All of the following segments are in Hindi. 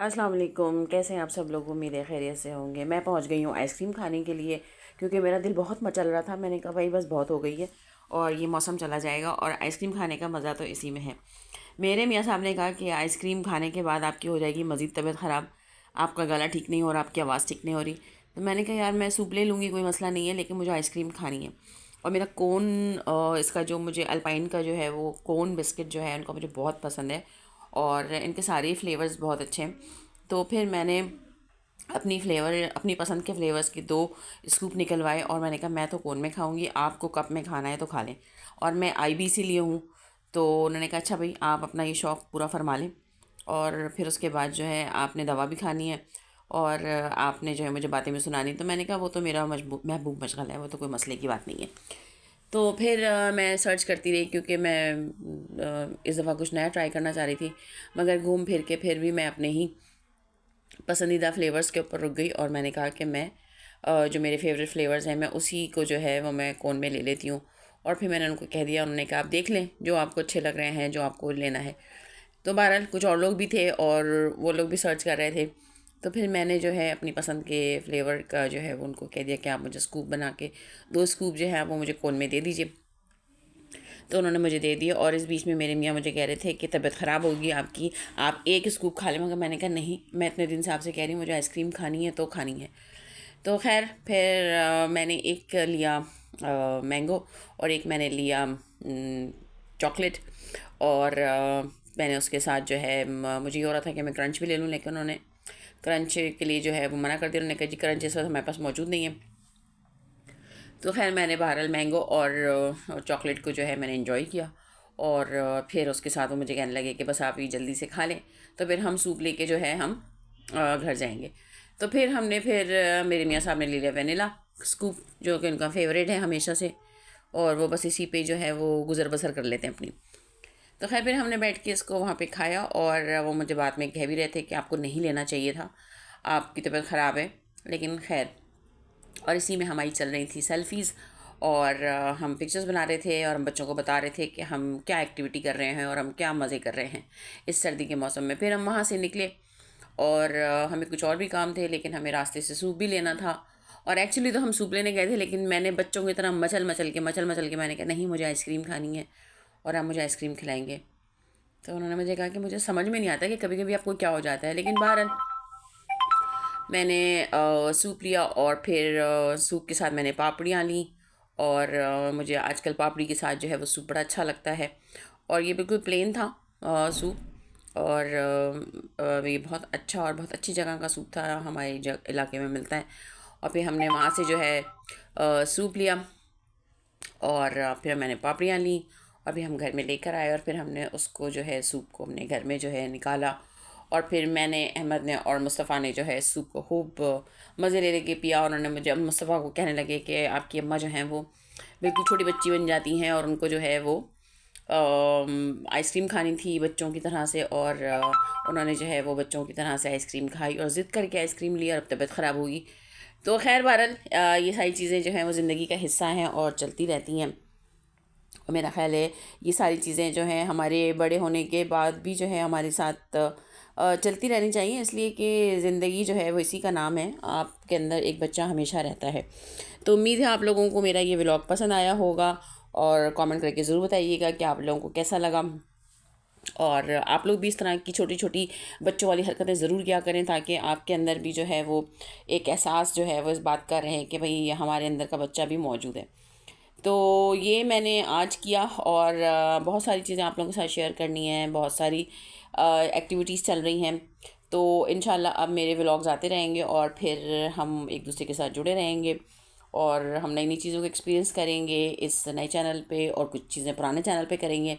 अस्सलाम वालेकुम। कैसे हैं आप सब लोग? उम्मीद है खैरियत से होंगे। मैं पहुंच गई हूँ आइसक्रीम खाने के लिए, क्योंकि मेरा दिल बहुत मचल रहा था। मैंने कहा भाई बस बहुत हो गई है और ये मौसम चला जाएगा और आइसक्रीम खाने का मज़ा तो इसी में है। मेरे मियाँ साहब ने कहा कि आइसक्रीम खाने के बाद आपकी हो जाएगी मज़ीद तबीयत ख़राब, आपका गला ठीक नहीं हो रहा, आपकी आवाज़ ठीक नहीं हो रही। तो मैंने कहा यार मैं सूप ले लूँगी, कोई मसला नहीं है, लेकिन मुझे आइसक्रीम खानी है। और मेरा कोन इसका जो मुझे अल्पाइन का जो है वो कोन बिस्किट जो है उनका मुझे बहुत पसंद है और इनके सारे फ्लेवर्स बहुत अच्छे हैं। तो फिर मैंने अपनी पसंद के फ्लेवर्स की 2 स्कूप निकलवाए और मैंने कहा मैं तो कोन में खाऊंगी, आपको कप में खाना है तो खा लें। और मैं आईबीसी लिए हूँ। तो उन्होंने कहा अच्छा भाई आप अपना ये शौक़ पूरा फरमा लें और फिर उसके बाद जो है आपने दवा भी खानी है और आपने जो है मुझे बातें भी सुनानी। तो मैंने कहा वो तो मेरा महबूब मशगल है, वो तो कोई मसले की बात नहीं है। तो फिर मैं सर्च करती रही, क्योंकि मैं इस दफ़ा कुछ नया ट्राई करना चाह रही थी, मगर घूम फिर के फिर भी मैं अपने ही पसंदीदा फ्लेवर्स के ऊपर रुक गई और मैंने कहा कि मैं जो मेरे फेवरेट फ्लेवर्स हैं मैं उसी को जो है वो मैं कोन में ले लेती हूँ। और फिर मैंने उनको कह दिया, उन्होंने कहा आप देख लें जो आपको अच्छे लग रहे हैं, जो आपको लेना है। तो बहरहाल कुछ और लोग भी थे और वो लोग भी सर्च कर रहे थे। तो फिर मैंने जो है अपनी पसंद के फ्लेवर का जो है वो उनको कह दिया कि आप मुझे स्कूप बना के 2 स्कूप जो है वो मुझे कोन में दे दीजिए। तो उन्होंने मुझे दे दिया और इस बीच में मेरे मियाँ मुझे कह रहे थे कि तबीयत ख़राब होगी आपकी, आप एक स्कूप खा लें। मगर मैंने कहा नहीं, मैं इतने दिन से आपसे कह रही हूँ मुझे आइसक्रीम खानी है तो खानी है। तो खैर फिर मैंने एक लिया मैंगो और एक मैंने लिया चॉकलेट। और मैंने उसके साथ जो है मुझे ये हो रहा था कि मैं क्रंच भी ले लूँ, लेकिन उन्होंने क्रंच के लिए जो है वो मना कर दिया। उन्होंने कहा जी क्रंच इस वक्त हमारे पास मौजूद नहीं है। तो खैर मैंने बहरहाल मैंगो और चॉकलेट को जो है मैंने इन्जॉय किया। और फिर उसके साथ वो मुझे कहने लगे कि बस आप ये जल्दी से खा लें, तो फिर हम सूप लेके जो है हम घर जाएंगे। तो फिर मेरे मियाँ साहब ने ले लिया वेनिला स्कूप, जो कि उनका फेवरेट है हमेशा से, और वो बस इसी पे जो है वो गुज़र बसर कर लेते हैं अपनी। तो खैर फिर हमने बैठ के इसको वहाँ पे खाया और वो मुझे बाद में कह भी रहे थे कि आपको नहीं लेना चाहिए था, आपकी तबीयत ख़राब है। लेकिन खैर, और इसी में हमारी चल रही थी सेल्फ़ीज़ और हम पिक्चर्स बना रहे थे और हम बच्चों को बता रहे थे कि हम क्या एक्टिविटी कर रहे हैं और हम क्या मज़े कर रहे हैं इस सर्दी के मौसम में। फिर हम वहाँ से निकले और हमें कुछ और भी काम थे, लेकिन हमें रास्ते से सूप भी लेना था। और एक्चुअली तो हम सूप लेने गए थे, लेकिन मैंने बच्चों की तरह मचल मचल के मैंने कहा नहीं मुझे आइसक्रीम खानी है और आप मुझे आइसक्रीम खिलाएंगे। तो उन्होंने मुझे कहा कि मुझे समझ में नहीं आता कि कभी कभी आपको क्या हो जाता है, लेकिन बहरहाल मैंने सूप लिया और फिर सूप के साथ मैंने पापड़ियाँ लीं। और मुझे आजकल पापड़ी के साथ जो है वो सूप बड़ा अच्छा लगता है। और ये बिल्कुल प्लेन था सूप। और ये बहुत अच्छा और बहुत अच्छी जगह का सूप था, हमारे इलाके में मिलता है। और फिर हमने वहाँ से जो है सूप लिया और फिर मैंने पापड़ियाँ लीं और फिर हम घर में लेकर आए और फिर हमने उसको जो है सूप को हमने घर में जो है निकाला। और फिर मैंने, अहमद ने और मुस्तफ़ा ने जो है सूप को खूब मज़े ले लेके पिया। और उन्होंने मुझे, मुस्तफ़ा को कहने लगे कि आपकी अम्मा जो हैं वो बिल्कुल छोटी बच्ची बन जाती हैं और उनको जो है वो आइसक्रीम खानी थी बच्चों की तरह से। और उन्होंने जो है वो बच्चों की तरह से आइसक्रीम खाई और ज़िद करके आइसक्रीम ली और अब तबीयत ख़राब होगी। तो खैर बहरहाल ये सारी चीज़ें जो हैं वो ज़िंदगी का हिस्सा हैं और चलती रहती हैं। और मेरा ख़्याल है ये सारी चीज़ें जो हैं हमारे बड़े होने के बाद भी जो है हमारे साथ चलती रहनी चाहिए, इसलिए कि ज़िंदगी जो है वो इसी का नाम है, आपके अंदर एक बच्चा हमेशा रहता है। तो उम्मीद है आप लोगों को मेरा ये व्लॉग पसंद आया होगा और कमेंट करके ज़रूर बताइएगा कि आप लोगों को कैसा लगा। और आप लोग भी इस तरह की छोटी छोटी बच्चों वाली हरकतें ज़रूर किया करें, ताकि आपके अंदर भी जो है वो एक एहसास जो है वो इस बात का रहे कि भाई हमारे अंदर का बच्चा भी मौजूद है। तो ये मैंने आज किया और बहुत सारी चीज़ें आप लोगों के साथ शेयर करनी है, बहुत सारी एक्टिविटीज़ चल रही हैं। तो इंशाल्लाह अब मेरे व्लॉग्स आते रहेंगे और फिर हम एक दूसरे के साथ जुड़े रहेंगे और हम नई नई चीज़ों को एक्सपीरियंस करेंगे इस नए चैनल पे और कुछ चीज़ें पुराने चैनल पे करेंगे।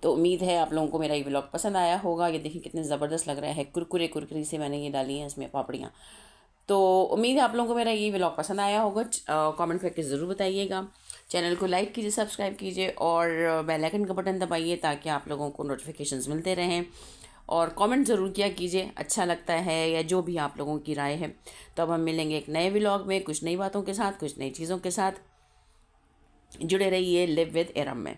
तो उम्मीद है आप लोगों को मेरा ये व्लॉग पसंद आया होगा। ये देखिए कितने ज़बरदस्त लग रहा है, कुरकुरे कुरकुरी से मैंने ये डाली हैं इसमें पापड़ियाँ। तो उम्मीद है आप लोगों को मेरा ये व्लॉग पसंद आया होगा। कमेंट करके ज़रूर बताइएगा। चैनल को लाइक कीजिए, सब्सक्राइब कीजिए और बेल आइकन का बटन दबाइए ताकि आप लोगों को नोटिफिकेशंस मिलते रहें। और कमेंट ज़रूर किया कीजिए अच्छा लगता है या जो भी आप लोगों की राय है। तो अब हम मिलेंगे एक नए व्लॉग में कुछ नई बातों के साथ, कुछ नई चीज़ों के साथ। जुड़े रहिए लिव विद इरम में।